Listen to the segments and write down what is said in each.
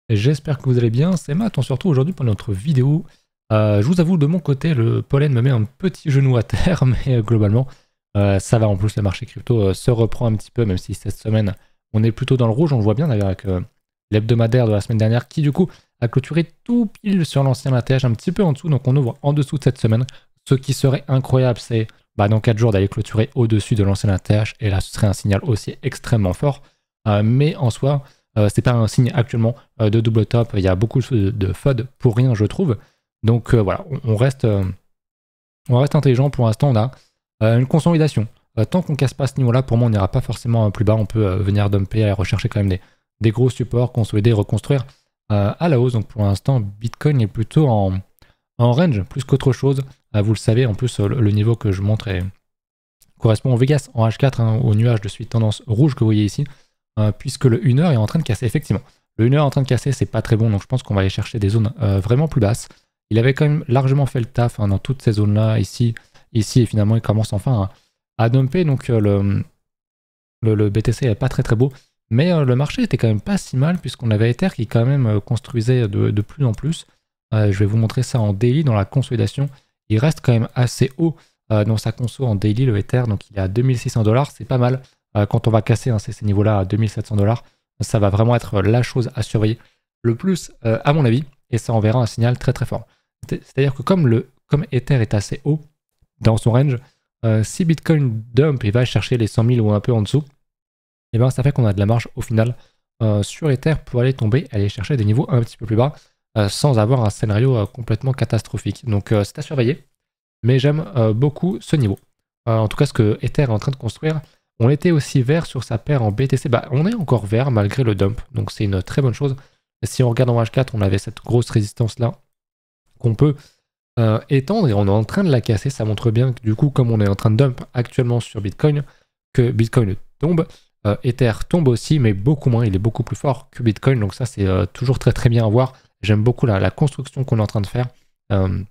J'espère que vous allez bien, c'est Matt, on se retrouve aujourd'hui pour notre vidéo. Je vous avoue, de mon côté, le pollen me met un petit genou à terre, mais globalement, ça va. En plus, le marché crypto se reprend un petit peu, même si cette semaine, on est plutôt dans le rouge. On le voit bien d'ailleurs avec l'hebdomadaire de la semaine dernière qui, du coup, a clôturé tout pile sur l'ancien ATH, un petit peu en dessous. Donc, on ouvre en dessous de cette semaine. Ce qui serait incroyable, c'est dans 4 jours d'aller clôturer au-dessus de l'ancien ATH. Et là, ce serait un signal aussi extrêmement fort. Mais en soi, c'est pas un signe actuellement de double top. Il y a beaucoup de FUD pour rien, je trouve. Donc voilà, on reste intelligent. Pour l'instant, on a une consolidation. Tant qu'on casse pas ce niveau-là, pour moi, on n'ira pas forcément plus bas. On peut venir dumper, aller rechercher quand même des gros supports, consolider, reconstruire à la hausse. Donc pour l'instant, Bitcoin est plutôt en range plus qu'autre chose. Vous le savez, en plus, le niveau que je montre correspond au Vegas en H4, hein, au nuage de suite tendance rouge que vous voyez ici. Puisque le 1 heure est en train de casser, effectivement. Le 1 heure est en train de casser, c'est pas très bon, donc je pense qu'on va aller chercher des zones vraiment plus basses. Il avait quand même largement fait le taf dans toutes ces zones-là, ici, et finalement il commence enfin à dumper, donc le BTC n'est pas très très beau. Mais le marché était quand même pas si mal, puisqu'on avait Ether qui quand même construisait de plus en plus. Je vais vous montrer ça en daily, dans la consolidation. Il reste quand même assez haut dans sa conso en daily, le Ether, donc il est à 2600$, c'est pas mal. Quand on va casser ces niveaux-là à 2700$, ça va vraiment être la chose à surveiller le plus, à mon avis, et ça enverra un signal très très fort. C'est-à-dire que comme Ether est assez haut dans son range, si Bitcoin dump et va chercher les 100 000 ou un peu en dessous, et ben ça fait qu'on a de la marge au final sur Ether pour aller chercher des niveaux un petit peu plus bas, sans avoir un scénario complètement catastrophique. Donc c'est à surveiller, mais j'aime beaucoup ce niveau. En tout cas, ce que Ether est en train de construire. On était aussi vert sur sa paire en BTC. On est encore vert malgré le dump. Donc c'est une très bonne chose. Si on regarde en H4, on avait cette grosse résistance-là qu'on peut étendre et on est en train de la casser. Ça montre bien que du coup, comme on est en train de dump actuellement sur Bitcoin, que Bitcoin tombe. Ether tombe aussi, mais beaucoup moins. Il est beaucoup plus fort que Bitcoin. Donc ça, c'est toujours très très bien à voir. J'aime beaucoup la construction qu'on est en train de faire. On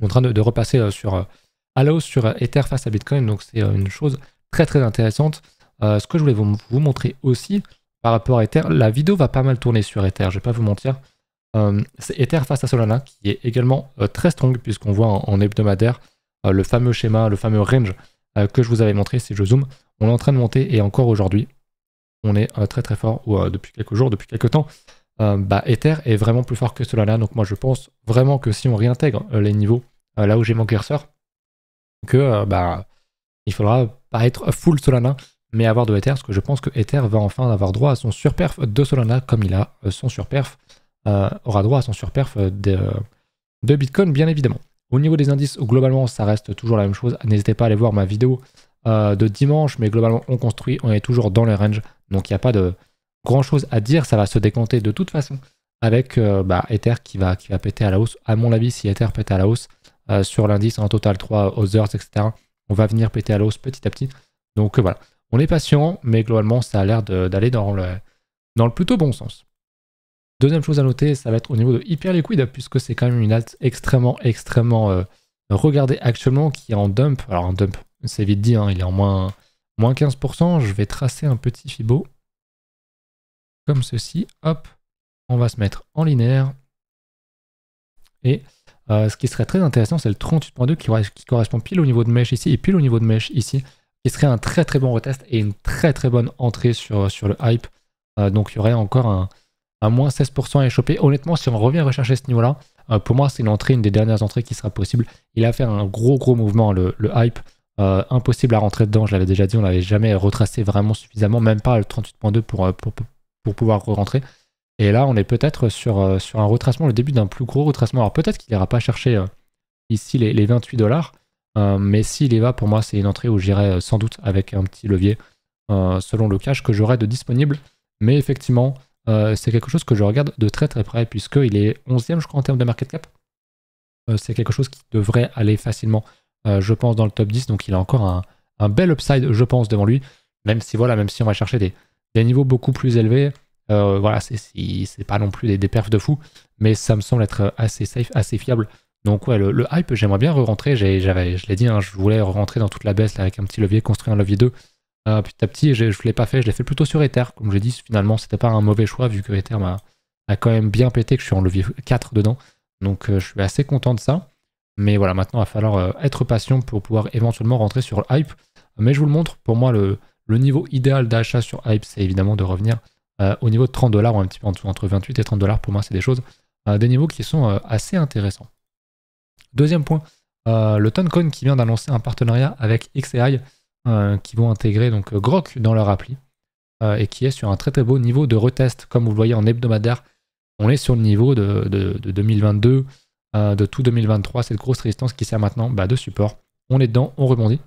est en train de repasser à la hausse sur Ether face à Bitcoin. Donc c'est une chose très très intéressante. Ce que je voulais vous montrer aussi par rapport à Ether, la vidéo va pas mal tourner sur Ether, je vais pas vous mentir. C'est Ether face à Solana qui est également très strong, puisqu'on voit en hebdomadaire le fameux schéma, le fameux range que je vous avais montré. Si je zoome, on est en train de monter, et encore aujourd'hui on est très très fort, ou depuis quelques jours, depuis quelques temps. Ether est vraiment plus fort que Solana, donc moi je pense vraiment que si on réintègre les niveaux là où j'ai mon curseur, que il faudra pas être full Solana, mais avoir de Ether, parce que je pense que Ether va enfin avoir droit à son surperf de Solana, comme il a son surperf, aura droit à son surperf de Bitcoin, bien évidemment. Au niveau des indices, globalement, ça reste toujours la même chose. N'hésitez pas à aller voir ma vidéo de dimanche, mais globalement, on construit, on est toujours dans les ranges, donc il n'y a pas de grand chose à dire. Ça va se décanter de toute façon avec Ether qui va péter à la hausse. À mon avis, si Ether pète à la hausse sur l'indice en total 3 Others, etc., on va venir péter à la hausse petit à petit. Donc voilà, on est patient, mais globalement, ça a l'air d'aller dans le plutôt bon sens. Deuxième chose à noter, ça va être au niveau de Hyperliquid, puisque c'est quand même une alt extrêmement regardée actuellement, qui est en dump. Alors en dump, c'est vite dit, hein, il est en moins 15%. Je vais tracer un petit Fibo, comme ceci. Hop, on va se mettre en linéaire. Et ce qui serait très intéressant, c'est le 38.2 qui correspond pile au niveau de mèche ici et pile au niveau de mèche ici, qui serait un très très bon retest et une très très bonne entrée sur le hype. Donc il y aurait encore un moins 16% à échopper. Honnêtement, si on revient rechercher ce niveau-là, pour moi c'est une des dernières entrées qui sera possible. Il a fait un gros mouvement, le hype. Impossible à rentrer dedans, je l'avais déjà dit, on n'avait jamais retracé vraiment suffisamment, même pas le 38.2 pour pouvoir rentrer. Et là, on est peut-être sur un retracement, le début d'un plus gros retracement. Alors peut-être qu'il n'ira pas chercher ici les 28$, mais s'il y va, pour moi, c'est une entrée où j'irai sans doute avec un petit levier selon le cash que j'aurai de disponible. Mais effectivement, c'est quelque chose que je regarde de très très près, puisqu'il est 11e, je crois, en termes de market cap. C'est quelque chose qui devrait aller facilement, je pense, dans le top 10. Donc il a encore un bel upside, je pense, devant lui. Même si on va chercher des niveaux beaucoup plus élevés. Voilà, c'est pas non plus des perfs de fou, mais ça me semble être assez safe, assez fiable. Donc ouais, le hype, j'aimerais bien re-rentrer. Je l'ai dit, hein, je voulais rentrer dans toute la baisse là, avec un petit levier, construire un levier 2 petit à petit. Je ne l'ai pas fait, je l'ai fait plutôt sur Ether. Comme je l'ai dit, finalement, c'était pas un mauvais choix vu que Ether a quand même bien pété, que je suis en levier 4 dedans. Donc je suis assez content de ça. Mais voilà, maintenant il va falloir être patient pour pouvoir éventuellement rentrer sur le hype. Mais je vous le montre, pour moi le niveau idéal d'achat sur hype, c'est évidemment de revenir au niveau de 30$ ou un petit peu en dessous, entre 28 et 30$. Pour moi, c'est des choses, des niveaux qui sont assez intéressants. Deuxième point, le Toncoin qui vient d'annoncer un partenariat avec XAI qui vont intégrer donc Grok dans leur appli et qui est sur un très très beau niveau de retest. Comme vous le voyez en hebdomadaire, on est sur le niveau de 2022, de tout 2023, cette grosse résistance qui sert maintenant de support. On est dedans, on rebondit.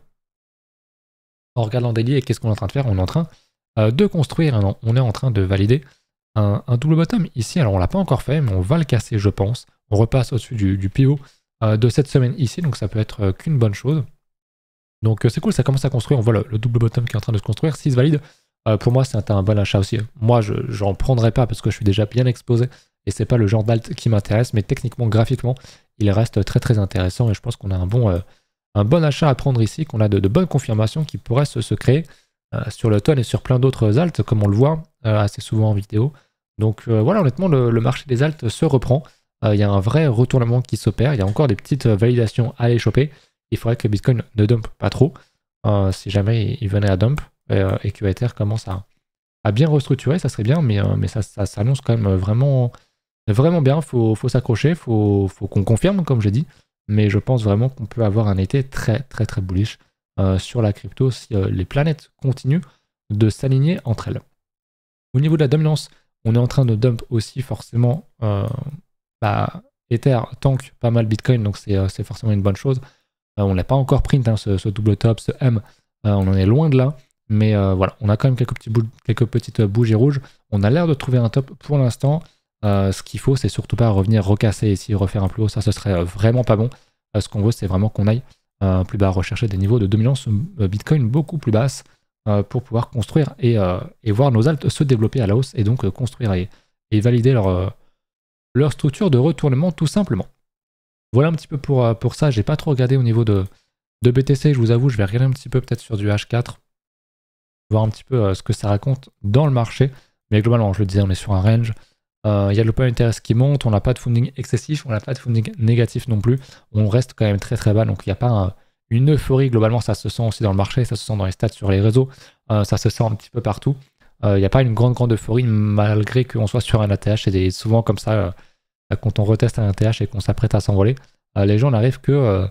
On regarde en daily et qu'est-ce qu'on est en train de faire? On est en train de construire, on est en train de valider un double bottom ici. Alors on l'a pas encore fait, mais on va le casser, je pense. On repasse au-dessus du pivot de cette semaine ici, donc ça peut être qu'une bonne chose. Donc c'est cool, ça commence à construire. On voit le double bottom qui est en train de se construire. S'il se valide, pour moi c'est un bon achat aussi. Moi j'en prendrai pas parce que je suis déjà bien exposé et c'est pas le genre d'alt qui m'intéresse, mais techniquement, graphiquement, il reste très très intéressant et je pense qu'on a un bon achat à prendre ici, qu'on a de bonnes confirmations qui pourraient se créer sur le ton et sur plein d'autres alts, comme on le voit assez souvent en vidéo. Donc voilà, honnêtement, le marché des alts se reprend. Il y a un vrai retournement qui s'opère. Il y a encore des petites validations à aller choper. Il faudrait que Bitcoin ne dump pas trop. Si jamais il venait à dump et que Ether commence à bien restructurer, ça serait bien, mais ça s'annonce quand même vraiment bien. Faut s'accrocher, faut qu'on confirme, comme j'ai dit. Mais je pense vraiment qu'on peut avoir un été très très très bullish sur la crypto si les planètes continuent de s'aligner entre elles. Au niveau de la dominance, on est en train de dump aussi forcément Ether tank pas mal Bitcoin, donc c'est forcément une bonne chose. On n'a pas encore print ce double top, ce M, on en est loin de là, mais voilà, on a quand même quelques petites bougies rouges. On a l'air de trouver un top pour l'instant. Ce qu'il faut, c'est surtout pas revenir recasser ici, refaire un plus haut, ça ce serait vraiment pas bon. Ce qu'on veut, c'est vraiment qu'on aille plus bas, rechercher des niveaux de dominance Bitcoin beaucoup plus basses pour pouvoir construire et voir nos alts se développer à la hausse et donc construire et valider leur structure de retournement tout simplement. Voilà un petit peu pour ça. J'ai pas trop regardé au niveau de BTC, je vous avoue, je vais regarder un petit peu peut-être sur du H4, voir un petit peu ce que ça raconte dans le marché. Mais globalement, je le disais, on est sur un range. Il y a l'open interest qui monte, on n'a pas de funding excessif, on n'a pas de funding négatif non plus. On reste quand même très très bas, donc il n'y a pas une euphorie. Globalement, ça se sent aussi dans le marché, ça se sent dans les stats sur les réseaux, ça se sent un petit peu partout. Il n'y a pas une grande euphorie malgré qu'on soit sur un ATH. C'est souvent comme ça quand on reteste un ATH et qu'on s'apprête à s'envoler. Les gens n'arrivent que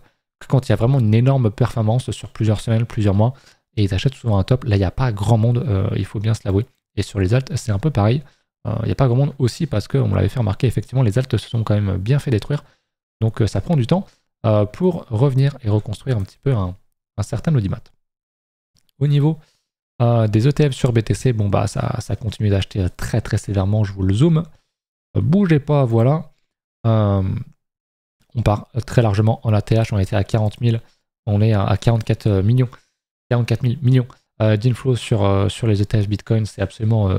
quand il y a vraiment une énorme performance sur plusieurs semaines, plusieurs mois, et ils achètent souvent un top. Là, il n'y a pas grand monde, il faut bien se l'avouer. Et sur les alts, c'est un peu pareil. Il n'y a pas grand monde aussi parce qu'on me l'avait fait remarquer, effectivement, les alts se sont quand même bien fait détruire. Donc ça prend du temps pour revenir et reconstruire un petit peu un certain audimat. Au niveau des ETF sur BTC, bon bah ça continue d'acheter très très sévèrement, je vous le zoome. Bougez pas, voilà. On part très largement en ATH, on était à 40 000, on est à 44 millions, 44 000 millions d'inflows sur les ETF Bitcoin, c'est absolument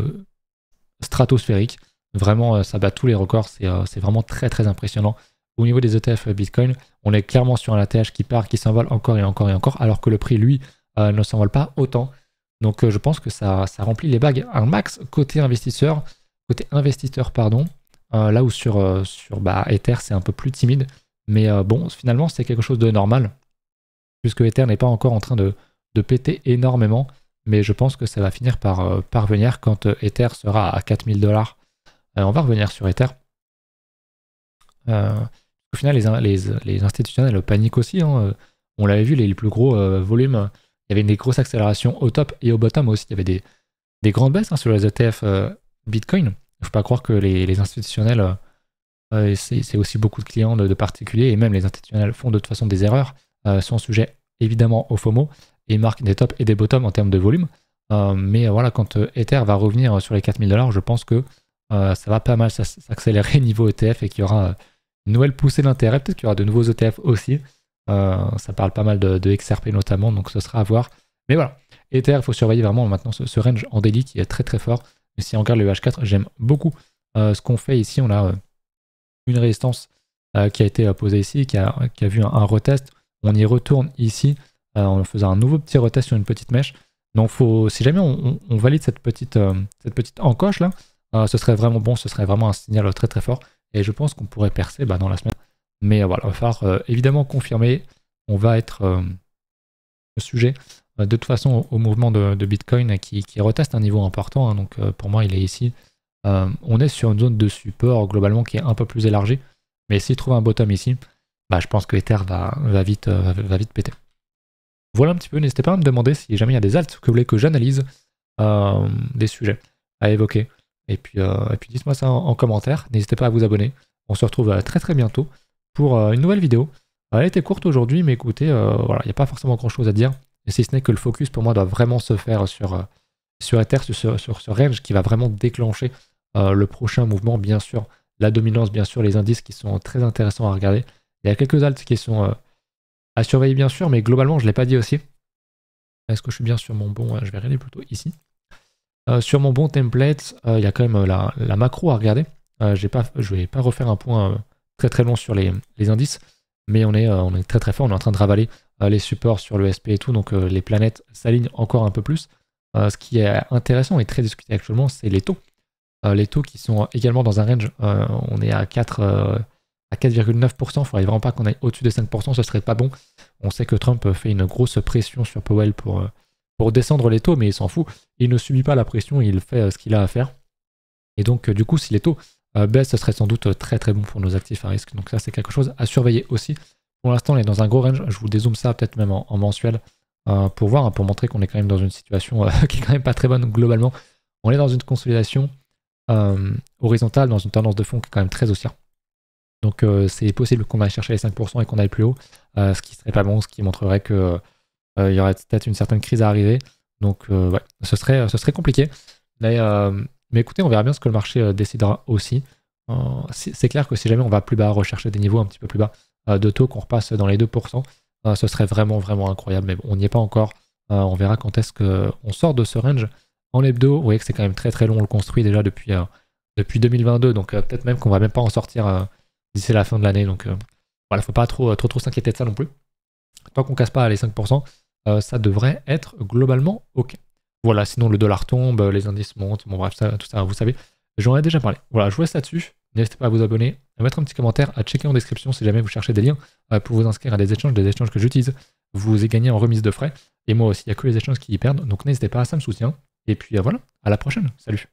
stratosphérique. Vraiment, ça bat tous les records, c'est vraiment très très impressionnant. Au niveau des ETF Bitcoin, on est clairement sur un ATH qui part, qui s'envole encore et encore et encore, alors que le prix, lui, ne s'envole pas autant. Donc je pense que ça remplit les bagues un max côté investisseur, pardon. Là où sur Ether, c'est un peu plus timide. Mais bon, finalement, c'est quelque chose de normal, puisque Ether n'est pas encore en train de péter énormément. Mais je pense que ça va finir par venir quand Ether sera à 4000$. On va revenir sur Ether. Au final, les institutionnels paniquent aussi. Hein. On l'avait vu, les plus gros volumes. Il y avait des grosses accélérations au top et au bottom aussi. Il y avait des grandes baisses sur les ETF Bitcoin. Il ne faut pas croire que les institutionnels, c'est aussi beaucoup de clients de particuliers, et même les institutionnels font de toute façon des erreurs, sont sujets évidemment au FOMO, et marquent des tops et des bottoms en termes de volume. Mais voilà, quand Ether va revenir sur les 4000$, je pense que ça va pas mal s'accélérer niveau ETF et qu'il y aura une nouvelle poussée d'intérêt. Peut-être qu'il y aura de nouveaux ETF aussi. Ça parle pas mal de XRP notamment, donc ce sera à voir. Mais voilà, Ether, il faut surveiller vraiment maintenant ce range en daily qui est très très fort. Mais si on regarde le H4, j'aime beaucoup ce qu'on fait ici. On a une résistance qui a été posée ici, qui a vu un retest. On y retourne ici en faisant un nouveau petit retest sur une petite mèche. Donc si jamais on valide cette petite encoche là, ce serait vraiment bon, ce serait vraiment un signal très très fort. Et je pense qu'on pourrait percer dans la semaine. Mais voilà, il va falloir évidemment confirmer. On va être sujet de toute façon au mouvement de Bitcoin qui reteste un niveau important. Hein, donc pour moi, il est ici. On est sur une zone de support globalement qui est un peu plus élargie. Mais s'il trouve un bottom ici, je pense que Ether va vite péter. Voilà un petit peu. N'hésitez pas à me demander si jamais il y a des alts que vous voulez que j'analyse, des sujets à évoquer. Et puis dites-moi ça en commentaire. N'hésitez pas à vous abonner. On se retrouve très très bientôt pour une nouvelle vidéo. Elle était courte aujourd'hui, mais écoutez, voilà, il n'y a pas forcément grand chose à dire. Et si ce n'est que le focus pour moi doit vraiment se faire sur Ether, sur ce range qui va vraiment déclencher le prochain mouvement, bien sûr. La dominance, bien sûr, les indices qui sont très intéressants à regarder. Il y a quelques alts qui sont à surveiller, bien sûr, mais globalement, je ne l'ai pas dit aussi. Est-ce que je suis bien sur mon bon? Je vais regarder plutôt ici. Sur mon bon template, il y a quand même la macro à regarder. Je ne vais pas refaire un point très très long sur les indices, mais on est très très fort. On est en train de ravaler les supports sur le SP et tout, donc les planètes s'alignent encore un peu plus. Ce qui est intéressant et très discuté actuellement, c'est les taux. Les taux qui sont également dans un range, on est à 4,9%. Il ne faudrait vraiment pas qu'on aille au-dessus des 5%, ce serait pas bon. On sait que Trump fait une grosse pression sur Powell pour descendre les taux, mais il s'en fout. Il ne subit pas la pression, il fait ce qu'il a à faire. Et donc, du coup, si les taux baissent, ce serait sans doute très très bon pour nos actifs à risque. Donc ça, c'est quelque chose à surveiller aussi. Pour l'instant, on est dans un gros range. Je vous dézoome ça peut-être même en mensuel pour voir, pour montrer qu'on est quand même dans une situation qui est quand même pas très bonne globalement. On est dans une consolidation horizontale, dans une tendance de fond qui est quand même très haussière. Donc c'est possible qu'on aille chercher les 5% et qu'on aille plus haut, ce qui serait pas bon, ce qui montrerait que il y aurait peut-être une certaine crise à arriver. Donc ouais, ce serait compliqué. Mais écoutez, on verra bien ce que le marché décidera aussi. C'est clair que si jamais on va plus bas, rechercher des niveaux un petit peu plus bas de taux, qu'on repasse dans les 2%, ce serait vraiment vraiment incroyable. Mais bon, on n'y est pas encore. On verra quand est-ce qu'on sort de ce range en hebdo. Vous voyez que c'est quand même très très long, on le construit déjà depuis 2022. Donc peut-être même qu'on va même pas en sortir d'ici la fin de l'année. Donc voilà, faut pas trop s'inquiéter de ça non plus. Tant qu'on casse pas les 5%, ça devrait être globalement ok. Voilà, sinon le dollar tombe, les indices montent, bon bref, tout ça, vous savez, j'en ai déjà parlé. Voilà, je vous laisse là-dessus. N'hésitez pas à vous abonner, à mettre un petit commentaire, à checker en description si jamais vous cherchez des liens pour vous inscrire à des échanges que j'utilise. Vous gagnez en remise de frais. Et moi aussi, il n'y a que les échanges qui y perdent, donc n'hésitez pas, ça me soutient. Et puis voilà, à la prochaine. Salut.